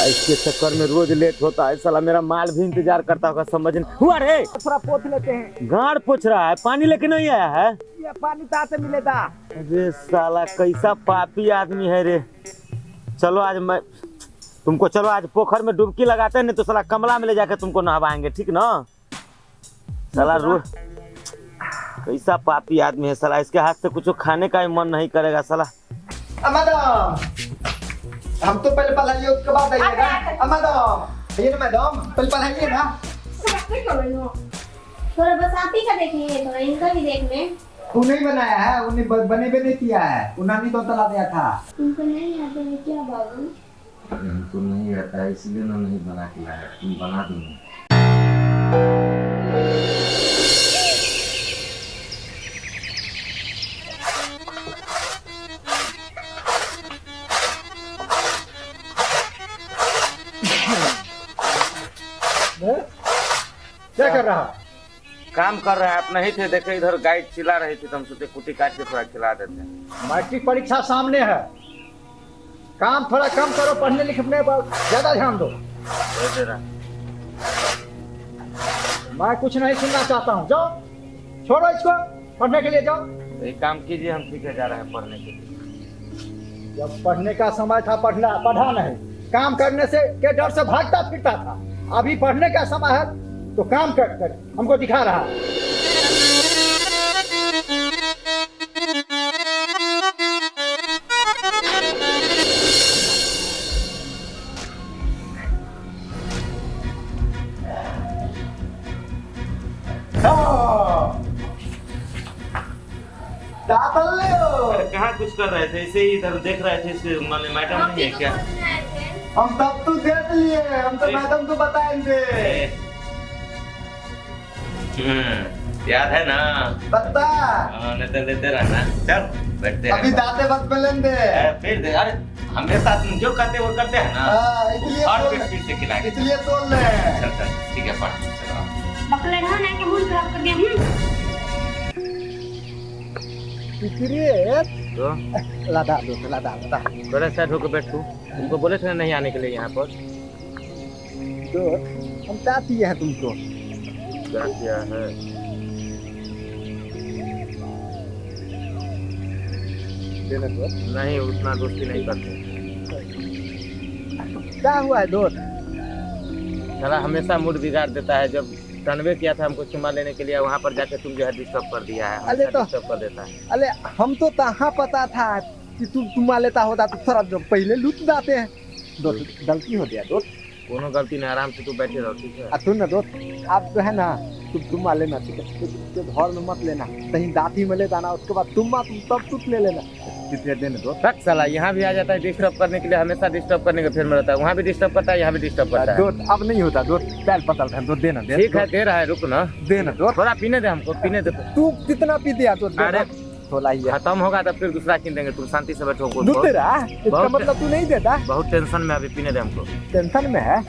साला इसके चक्कर में रोज लेट होता है। साला मेरा माल भी इंतजार करता होगा, समझ नहीं हुआ रे। थोड़ा पोछ लेते हैं। गाड़ पोछ रहा है, पानी लेके नहीं आया है। ये पानी कहाँ से मिलेगा? अरे साला कैसा पापी आदमी है रे। चलो आज मैं तुमको, चलो आज पोखर में डुबकी लगाते हैं, नहीं तो साला कमला में ले जाकर तुमको नहवाएंगे, ठीक ना। साला रोज कैसा पापी आदमी है साला, इसके हाथ से कुछ खाने का ही मन नहीं करेगा साला। मैडम, हम तो पहले पढ़ाइए उसके बाद आइएगा। मैडम, ये ना मैडम, पहले पढ़ाइए ना। थोड़ा बस आप ही का देखिए, थोड़ा इनका भी देख लें। तू नहीं बनाया है, उन्हें बने भी नहीं किया है, उन्होंने तो तला दिया था। तुमको नहीं आता है क्या बाबू? हमको नहीं आता है इसलिए ना नहीं बना के लाया, तुम बना दो। क्या कर रहा? काम कर रहे हैं, आप नहीं थे देखे, इधर गाय चिल्ला रही थी तो हम सोचे कुटी काट के थोड़ा खिला देते हैं। मैट्रिक परीक्षा सामने है, काम थोड़ा कम करो, पढ़ने लिखने पर ज्यादा ध्यान दो। दे रहा। मैं कुछ नहीं सुनना चाहता हूँ, जाओ छोड़ो इसको, पढ़ने के लिए जाओ। एक काम कीजिए, हम सीखे जा रहे हैं पढ़ने के लिए। जब पढ़ने का समय था पढ़ा नहीं, काम करने से के डर से भागता फिरता था। अभी पढ़ने का समय है तो काम कर हमको दिखा रहा है। कहाँ कुछ कर रहे थे, ऐसे ही इधर देख रहे थे, इसके माने मैडम नहीं है क्या? हम तब तो देख लिए, हम तो मैडम को बताएंगे। याद है ना? बता। नहीं लेते रहना, चल बैठते हैं। अभी दाते वक्त में लेंगे। फिर दे, अरे हमेशा तुम जो करते वो करते हैं ना। इसलिए और फिर से खिलाएंगे। इसलिए तोड़ ले। चल ठीक है, पढ़ चलो। बकले ढाना के मूड खराब कर दिया। तो लादा थोड़ा साइड होकर बैठ तू। तुमको बोले थे नहीं आने के लिए यहाँ पर। तो हम क्या दिए हैं तुमको? क्या किया है? देने दो। नहीं, उतना दोस्ती नहीं करते। क्या हुआ है दोस्त? साला हमेशा मूड बिगाड़ देता है। जब कन्वे किया था हमको चुमा लेने के लिए, वहाँ पर जाके तुम जो है डिस्टर्ब कर दिया है। अरे तो डिस्टर्ब कर देता है। अरे हम तो कहाँ पता था कि तुम चुमा लेता होता तो थोड़ा पहले लूट जाते हैं। दोस्त गलती हो गया दोस्त। कोनो गलती नहीं, आराम से तू बैठे रहो, ठीक है? सुन ना दोस्त, आप जो है ना तुम मान लेना, ठीक है? तो घर में मत लेना, कहीं दाती में ले जाना, उसके बाद तुम तब तुम ले लेना। कितने दिन दोस्त? रख साला यहाँ भी आ जाता है डिस्टर्ब करने के लिए, हमेशा डिस्टर्ब करने का फिर में रहता है। वहाँ भी डिस्टर्ब करता है, यहाँ भी डिस्टर्ब करता है। दोस्त अब नहीं होता दोस्त, पैर पकड़ है, दोस्त देना दे। ठीक है, दे रहा है, रुक ना। देना दोस्त, थोड़ा पीने दे हमको, पीने दे। तू कितना पी दिया दोस्त? अरे थोड़ा ही खत्म होगा तो फिर दूसरा किन देंगे, तुम शांति से बैठो। दूध दे रहा है, इसका मतलब तू नहीं देता? बहुत टेंशन में, अभी पीने दे हमको। टेंशन में है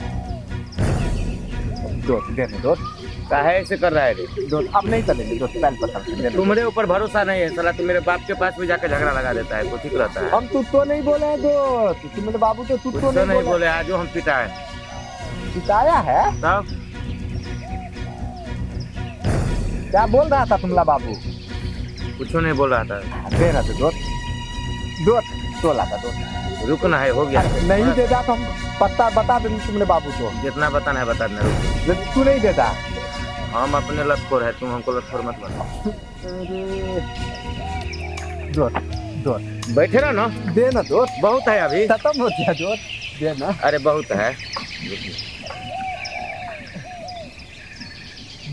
दोस्त, देने दोस्त। काहे ऐसे कर रहा है रे? दोस्त अब नहीं चलेंगे दोस्त, पैर पकड़। तुम्हारे ऊपर भरोसा नहीं है साला, तुम मेरे बाप के पास भी जाकर झगड़ा लगा देता है, तो ठीक रहता है। हम तू तो नहीं बोले हैं दोस्त, तुम मेरे बाबू तो तू तो नहीं बोले। आज हम पिटाए पिटाया है तब क्या बोल रहा था तुमला बाबू? कुछ नहीं बोल रहा था। दे रहा था दोस्त, दोस्त तोला था दोस्त। रुकना है, हो गया। नहीं देता तो हम पता बता देंगे तुमने बाबू को। जितना बताना है बता देना। तू नहीं देता? हम अपने लतखोर है, तुम हमको लतखोर मत बनाओ। दोस्त दोस्त बैठे रहो ना। देना दोस्त, बहुत है अभी, खत्म हो गया दोस्त, देना। अरे बहुत है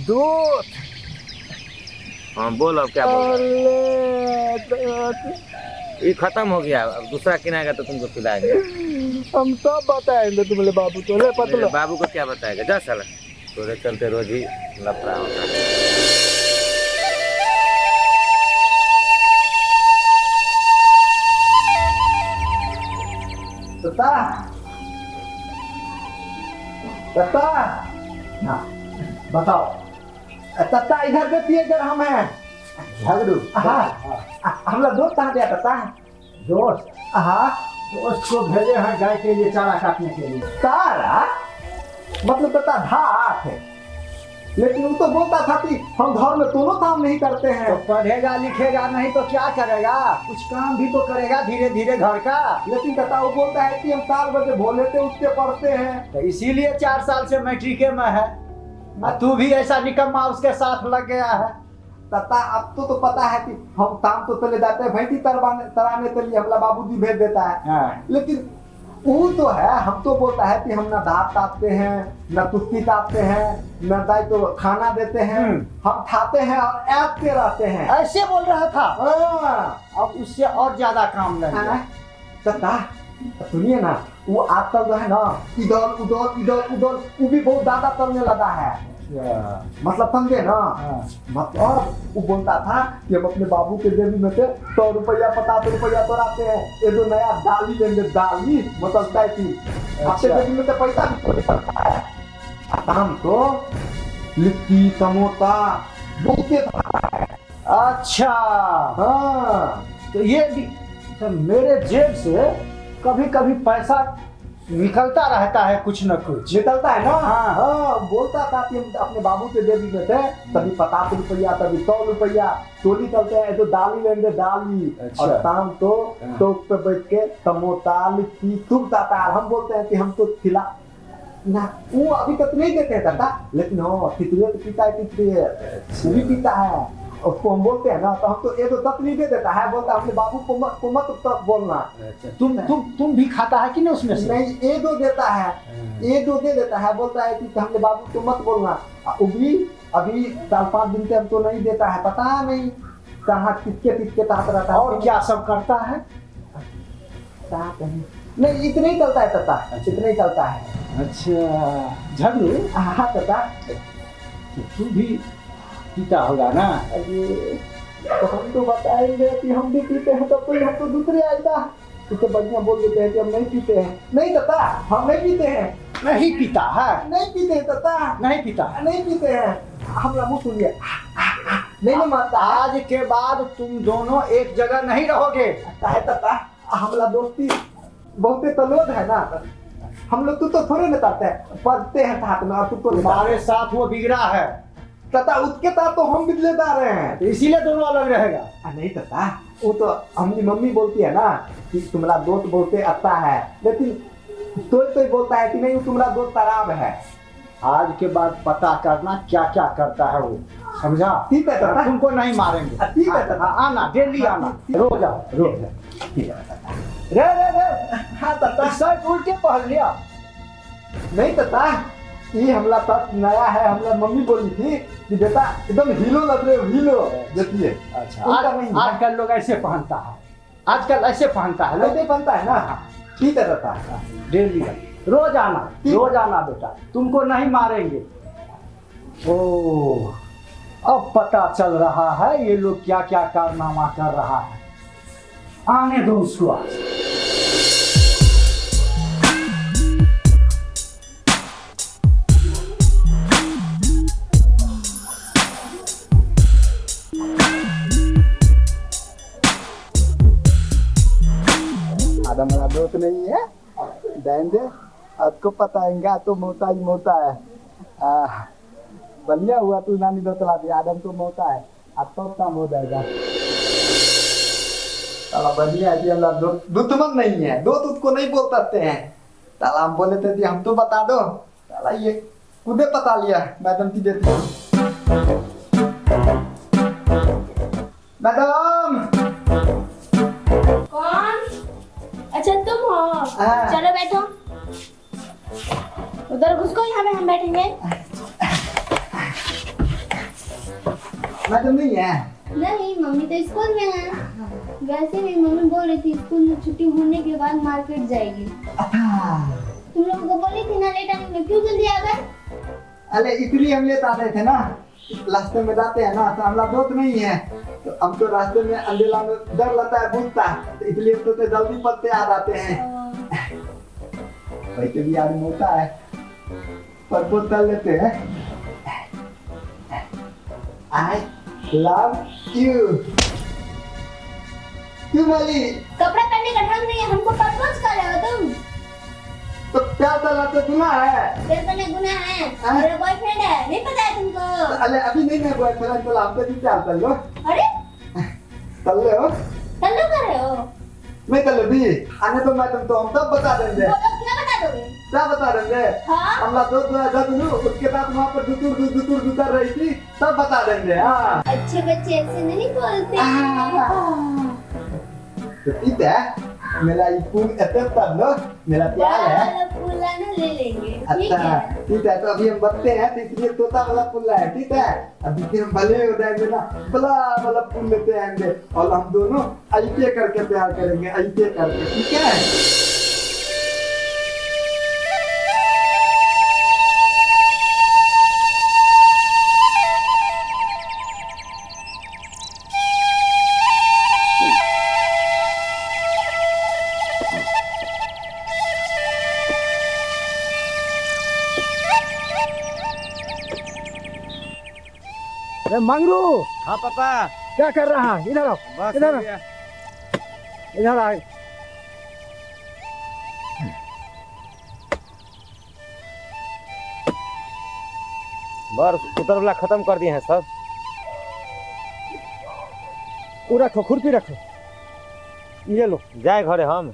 दोस्त। हाँ बोल, अब क्या बोल? ये खत्म हो गया, अब दूसरा किनाएगा तो तुमको खिलाएंगे। हम सब बताएंगे तुम्हारे बाबू को। ले पतला बाबू को क्या बताएगा? जा साला, तोरे चलते रोज ही लफड़ा होता है। तत्ता हाँ बताओ। तत्ता इधर देती है, इधर हम हैं झगड़ू। हम लोग दोस्त कहाँ गया तत्ता? दोस्त हाँ उसको भेजे हैं गाय के लिए चारा काटने के लिए। तारा मतलब बता धाक है, लेकिन वो तो बोलता था कि हम घर में दोनों काम नहीं करते तो हैं। पढ़ेगा लिखेगा नहीं तो क्या करेगा, कुछ काम भी तो करेगा धीरे धीरे घर का। लेकिन कहता वो बोलता है कि हम 4 बजे भोले थे उठते पढ़ते हैं। तो इसीलिए 4 साल से मैट्रिके में है। और तू भी ऐसा निकम्मा उसके साथ लग गया है। तता अब तो पता है कि हम काम तो चले जाते हैं, भैंसी तराने के लिए हमारा बाबूजी भेज देता है। हाँ। लेकिन वो तो है, हम तो बोलता है कि हम ना दांत तापते हैं, ना तुत्ती तापते हैं, ना दाई तो खाना देते हैं, हम खाते हैं और ऐपते रहते हैं। ऐसे बोल रहा था। हाँ। अब उससे और ज्यादा काम लगे। तता सुनिए ना, वो आजकल जो है ना इधर उधर इधर उधर वो भी बहुत ज्यादा करने लगा है। मतलब समझे ना। मतलब वो बोलता था कि हम अपने बाबू के जेबी में से 100 रुपया 50 रुपया तो आते हैं, ये जो नया डाली लेंगे, डाली मतलब आपके जेबी में से पैसा भी पड़ता है। हम तो लिट्टी समोसा बहुते है। अच्छा हाँ तो ये भी तो मेरे जेब से कभी कभी पैसा निकलता रहता है कुछ न कुछ। निकलता है ना। हाँ। हाँ बोलता था कि हम अपने बाबू के जेबी में थे, कभी 50 रुपया कभी 100 रुपया टोली चलते हैं तो डाली लेंगे डाली। अच्छा। और शाम तो टोक पे बैठ के समोसा लिट्टी चुभता था। हम बोलते हैं कि हम तो खिला ना, वो अभी तक नहीं देते हैं दादा, लेकिन हाँ तितलियाँ तो पीता है, तितलियाँ वो भी पीता है। उसको हम बोलते हैं ना तो हम तो ये तो तक नहीं दे देता है, बोलता है अपने बाबू को मत तक बोलना। तुम भी खाता है कि नहीं उसमें से? नहीं, ये दो देता है, ये दो दे देता है, बोलता है कि हमने बाबू को मत बोलना। वो भी अभी 4-5 दिन से हमको नहीं देता है, पता नहीं कहाँ किसके तहत रहता है। और क्या सब करता है? नहीं इतना ही चलता है तता, इतना ही चलता है। अच्छा झगड़ू हाँ तता। तू भी पीता होगा ना? अरे तो हम तो बताएंगे कि हम भी पीते हैं, तब तो हम तो दूसरे आएगा तो बढ़िया बोल देते हैं कि हम नहीं पीते हैं। नहीं तता, हम नहीं पीते हैं। नहीं पीता है? नहीं पीते हैं तता, नहीं पीता है? नहीं पीते हैं। हमरा मुँह सुनिए, नहीं मानता। आज के बाद तुम दोनों एक जगह नहीं रहोगे। है तता, हमारा दोस्ती बहुते तलोद है ना, हम लोग तो थोड़े न करते हैं, पढ़ते हैं साथ में और तू तो तुम्हारे साथ वो बिगड़ा है तता, उसके साथ तो हम बिजलेदार हैं। तो इसीलिए दोनों अलग रहेगा। नहीं तता, वो तो हमारी मम्मी बोलती है ना कि तुम्हारा दोस्त बहुते अच्छा है, लेकिन तो बोलता है कि नहीं तुम्हारा दोस्त खराब है। आज के बाद पता करना क्या क्या करता है वो, समझा? ठीक है तता, तुमको नहीं मारेंगे। ठीक है तता। आना डेली आना, रोज आओ रोज। ठीक है तता। रे रे रे हाँ तता। शर्ट उल्टे पहन लिया। नहीं तता, ये हमला तक नया है, हमला मम्मी बोली थी कि बेटा एकदम हीलो लग रहे हो, हीलो देखिए। अच्छा आजकल लोग ऐसे पहनता है, आजकल ऐसे पहनता है लोग। नहीं बनता है ना। ठीक है तता, डेली रोज आना बेटा, तुमको नहीं मारेंगे। ओ अब पता चल रहा है ये लोग क्या क्या कारनामा कर रहा है। आने दो उसको आज। आदम मेरा दोस्त नहीं है, देंगे आपको पता है तो मोता ही मोता है। बढ़िया हुआ तू नानी दो चला दिया, आदम तो मोता है, अब तो काम हो जाएगा। साला बढ़िया है, हमारा दुश्मन नहीं है, दो तुझको नहीं बोल सकते हैं। साला हम बोले थे कि हम तो बता दो, साला ये खुदे पता लिया। मैडम की देती मैडम। कौन? अच्छा तुम हो? हाँ। चलो बैठो, उधर घुसको, यहाँ पे हम बैठेंगे। मैडम नहीं है? नहीं, मम्मी तो स्कूल में है। वैसे भी मम्मी बोल रही थी स्कूल में छुट्टी होने के बाद मार्केट जाएगी। तुम लोगों को बोली थी ना लेट आने में, क्यों जल्दी आ गए? अरे इसलिए हम लेट आ रहे थे ना, रास्ते में जाते हैं ना तो हमारा दोस्त नहीं है, तो हम तो रास्ते में अंधेला में डर लगता है बुझता, तो इसलिए तो जल्दी पत्ते आ जाते हैं। वैसे भी आदमी होता है, प्रपोज कर लेते हैं। I love you। क्यों बोली? कपड़ा पहनने का ढंग नहीं है, हमको प्रपोज कर रहे हो तुम? तो प्यार तला तो गुनाह है। तेरे को नहीं गुनाह है, हाँ? मेरा बॉयफ्रेंड है, नहीं पता है तुमको? अरे अभी नहीं मैं बॉयफ्रेंड तो आप भी प्यार कर लो। अरे कर ले हो? तल्लू कर रहे हो? नहीं कर लो भी। आने तो मैं तुमको हम सब बता देंगे। बोलो क्या बता दोगे? क्या बता देंगे? हाँ? हमला दो उसके बाद वहाँ पर दुतुर कर रही थी, सब बता देंगे। हाँ अच्छे बच्चे ऐसे नहीं बोलते। तो ठीक है, मेरा ये फूल ऐसे कर लो, मेरा प्यार है। वाला फूला ना ले लेंगे, ठीक अच्छा है? ठीक है, तो अभी हम बचते हैं तो इसलिए तोता वाला फूल है, ठीक है? अभी फिर हम भले हो जाएंगे ना, बड़ा वाला फूल लेते आएंगे और हम दोनों ऐसे करके प्यार करेंगे, ऐसे करके, ठीक है? मंगरू हाँ पापा। क्या कर रहा है? इधर आओ, बस इधर हो आओ, गया। इधर आओ। बस उतर वाला खत्म कर दिए हैं सब। वो रखो, खुरपी रखो, ये लो। जाए घरे हम।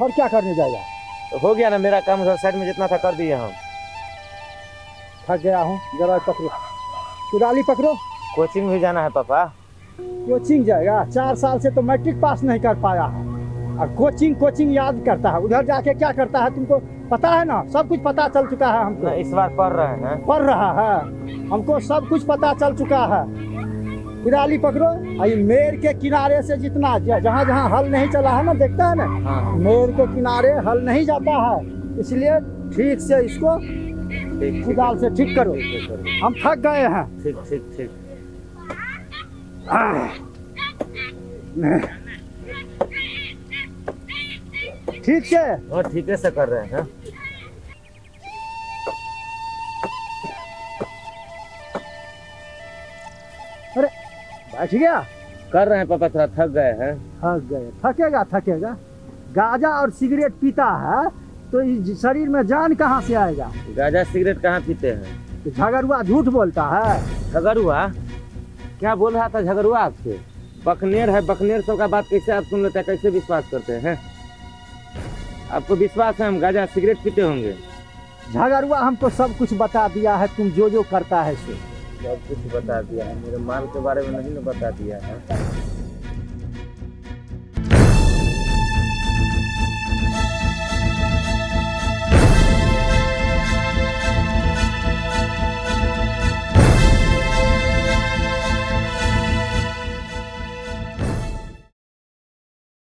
और क्या करने जाएगा? तो हो गया ना मेरा काम, उधर साइड में जितना था कर दिए हम। थक गया हूँ, जरा पकड़ो, कुदाली पकड़ो। कोचिंग भी जाना है पापा। कोचिंग जाएगा? 4 साल से तो मैट्रिक पास नहीं कर पाया है और कोचिंग याद करता है। उधर जाके क्या करता है तुमको पता है ना? सब कुछ पता चल चुका है हमको। ना इस बार पढ़ रहे हैं। पढ़ रहा है, हमको सब कुछ पता चल चुका है। कुदाली पकड़ो, ये मेर के किनारे से जितना जहाँ जहाँ हल नहीं चला है ना, देखता है ना, हाँ। मेर के किनारे हल नहीं जाता है, इसलिए ठीक से इसको ठीक कुदाल से ठीक करो। हम थक गए हैं। ठीक ठीक ठीक। ठीक से और ठीक से कर रहे हैं। अरे बैठ गया? कर रहे हैं पापा, थोड़ा थक गए हैं। थक गए? थकेगा। गांजा और सिगरेट पीता है तो इस शरीर में जान कहाँ से आएगा? गांजा सिगरेट कहाँ पीते हैं? तो झगड़ुआ झूठ बोलता है। झगड़ुआ? क्या बोल रहा था झगड़ुआ आपसे? बकनेर है, बकनेर सबका बात कैसे आप सुन लेते हैं, कैसे विश्वास करते हैं? आपको विश्वास है हम गांजा सिगरेट पीते होंगे? झगड़ुआ हमको सब कुछ बता दिया है, तुम जो जो करता है सो। सब कुछ बता दिया है, मेरे माल के बारे में नहीं ना बता दिया है।